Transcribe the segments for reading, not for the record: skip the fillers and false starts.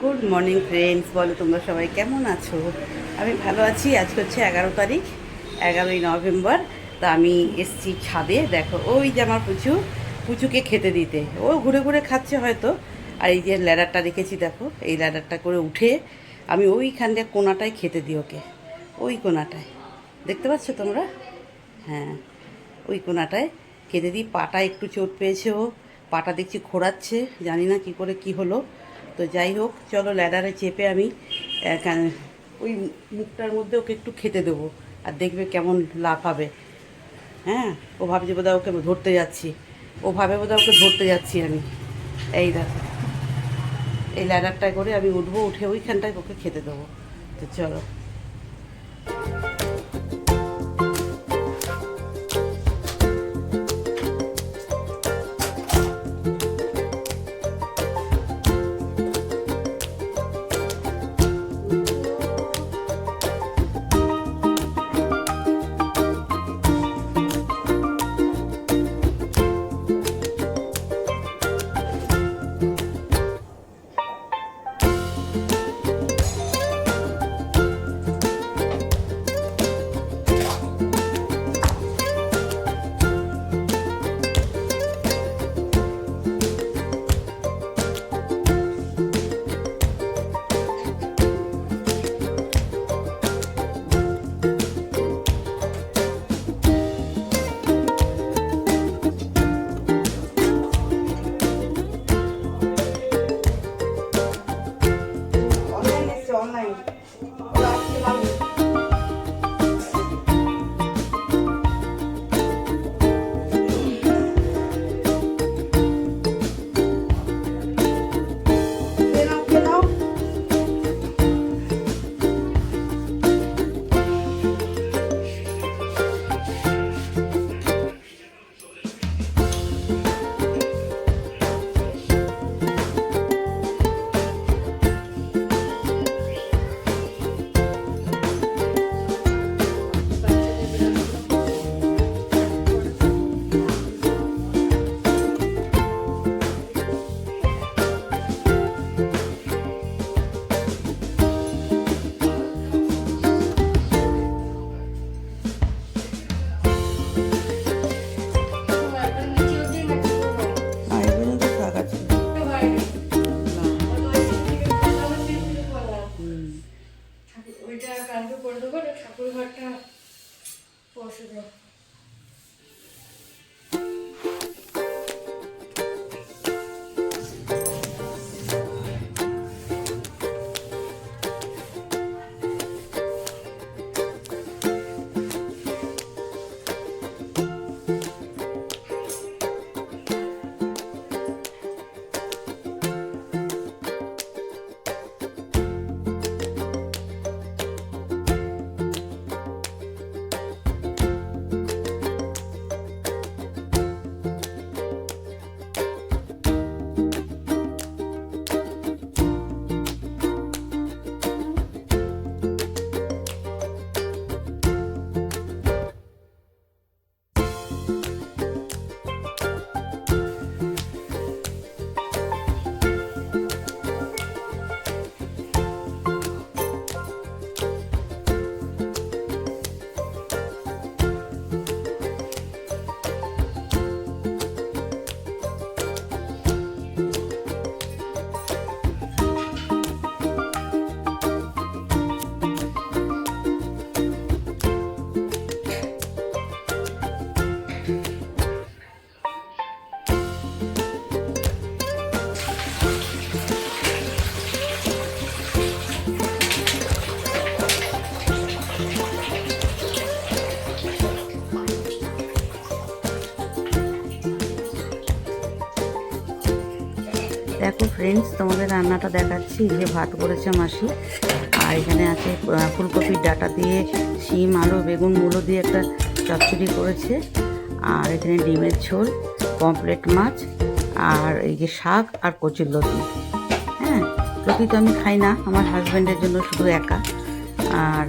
Good morning friends, বলো তোমরা সবাই কেমন আছো? আমি ভালো আছি। আজকে হচ্ছে 11 তারিখ, 11ই নভেম্বর। তা আমি এসছি ছাদে। দেখো ওই যে আমার পুচুকে খেতে দিতে, ও ঘুরে ঘুরে খাচ্ছে হয়তো। আর এই যে ল্যাডারটা রেখেছি, দেখো এই ল্যাডারটা করে উঠে আমি ওইখানটা কোনাটায় খেতে দিই ওকে। ওই কোনাটায় দেখতে পাচ্ছ তোমরা? হ্যাঁ, ওই কোনাটায় খেতে দিই। পাটা একটু চোট পেয়েছে, ও পাটা দেখছি খোঁড়াচ্ছে, জানি না কি করে কি হলো। তো যাই হোক, চলো ল্যাডারে চেপে আমি ওই মুখটার মধ্যে ওকে একটু খেতে দেবো, আর দেখবে কেমন লাফাবে। হ্যাঁ, ও ভাবছে বোধহয় ওকে ধরতে যাচ্ছি, ও ভাবে বোধহয় ওকে ধরতে যাচ্ছি আমি। এই দেখো, এই ল্যাডারটায় করে আমি উঠবো, উঠে ওইখানটায় ওকে খেতে দেবো। তো চলো। অনলাইন ওইটা কালকে করে দেবো, ঠাকুর ঘরটা পরশু দেবো। দেখো ফ্রেন্ডস, তোমাদের রান্নাটা দেখাচ্ছি। যে ভাত করেছে মাসি, আর এখানে আছে ফুলকপির ডাঁটা দিয়ে শিম, আলু, বেগুন, মূলো দিয়ে একটা চচ্চড়ি করেছে। আর এখানে ডিমের ঝোল, পমফ্রেট মাছ, আর এই যে শাক আর কচুর লতি। হ্যাঁ, লতি তো আমি খাই না, আমার হাজব্যান্ডের জন্য শুধু একা। আর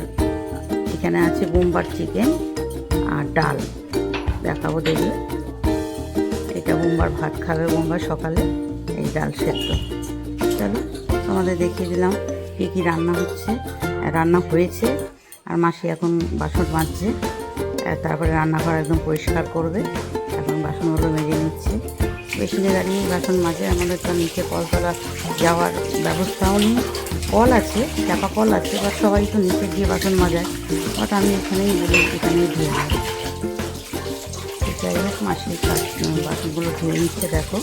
এখানে আছে বোম্বার চিকেন আর ডাল, দেখাবো দেখবে। এটা বোম্বার ভাত খাবে, বোম্বার সকালে। এই ডাল সেদ্ধ। চলো তোমাদের দেখিয়ে দিলাম কী কী রান্না হচ্ছে, রান্না হয়েছে। আর মাসি এখন বাসন মাজছে, তারপরে রান্নাঘর একদম পরিষ্কার করবে। এখন বাসনগুলো মেজে নিচ্ছে, বেসিনে দাঁড়িয়ে বাসন মাজে। আমাদের তো নিচে কলতলা যাওয়ার ব্যবস্থাও নেই, কল আছে, চাপা কল আছে, বাট সবাই তো নিচে গিয়ে বাসন মাজায়, বাট আমি এখানেই বলি এখানেই ধুয়ে নিই। যাই হোক, মাসির বাসনগুলো ধুয়ে নিচ্ছে দেখো।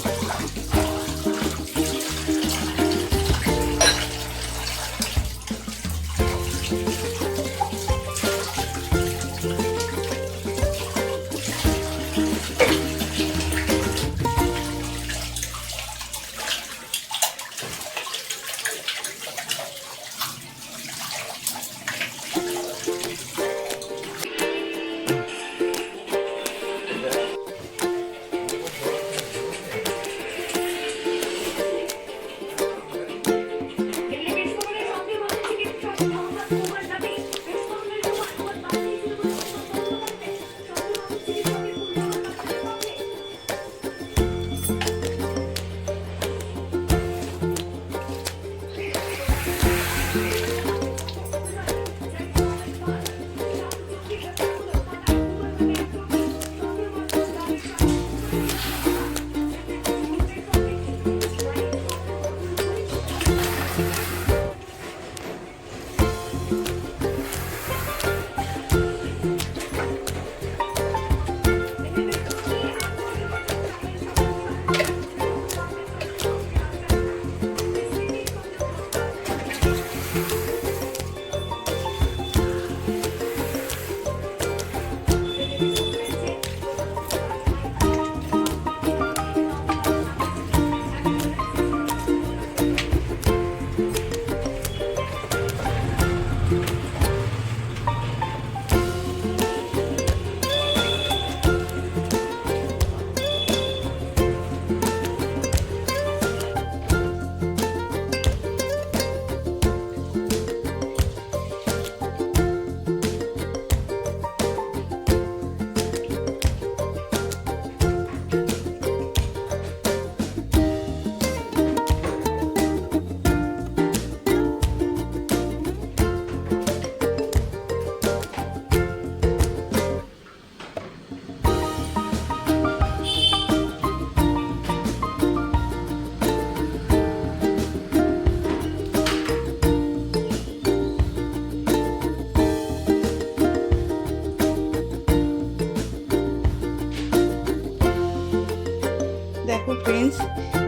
দেখো ফ্রেন্ডস,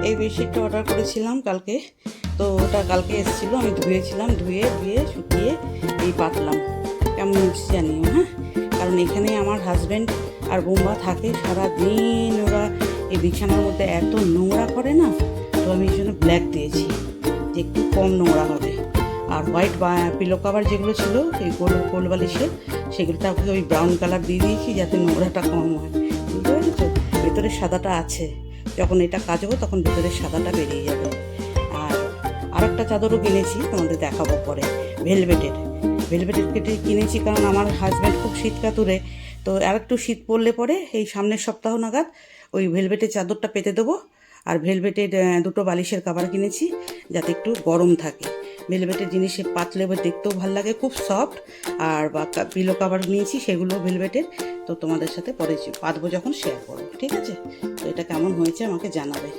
এই বেডশিটটা অর্ডার করেছিলাম কালকে, তো ওটা কালকে এসেছিলো, আমি ধুয়েছিলাম, ধুয়ে শুকিয়ে এই পাতলাম। কেমন হচ্ছে জানিও, হ্যাঁ, কারণ এখানে আমার হাজব্যান্ড আর বোম্বা থাকে সারাদিন, ওরা এই বিছানার মধ্যে এত নোংরা করে না, তো আমি এই জন্য ব্ল্যাক দিয়েছি যে একটু কম নোংরা হবে। আর হোয়াইট পিলো কাভার যেগুলো ছিল এই গোল বালিশের, সেগুলোতে ওই ব্রাউন কালার দিয়ে দিয়েছি যাতে নোংরাটা কম হয়। বুঝতে পেরেছো? ভেতরে সাদাটা আছে, যখন এটা কাচবো তখন ভেতরের সাদাটা বেরিয়ে যাবে। আর একটা চাদরও কিনেছি, তোমাদের দেখাবো পরে, ভেলভেটের কেটে কিনেছি, কারণ আমার হাজব্যান্ড খুব শীত কাতুরে, তো আর একটু শীত পড়লে পরে এই সামনের সপ্তাহ নাগাদ ওই ভেলভেটের চাদরটা পেতে দেবো। আর ভেলভেটের দুটো বালিশের কভার কিনেছি যাতে একটু গরম থাকে। ভেলভেটের জিনিসে পাতলে দেখতেও ভালো লাগে, খুব সফট। আর পিলো কভার নিয়েছি, সেগুলো ভেলভেটের। তো তোমাদের সাথে পরে পাতবো যখন শেয়ার করবো, ঠিক আছে? তো এটা কেমন হয়েছে আমাকে জানাবে।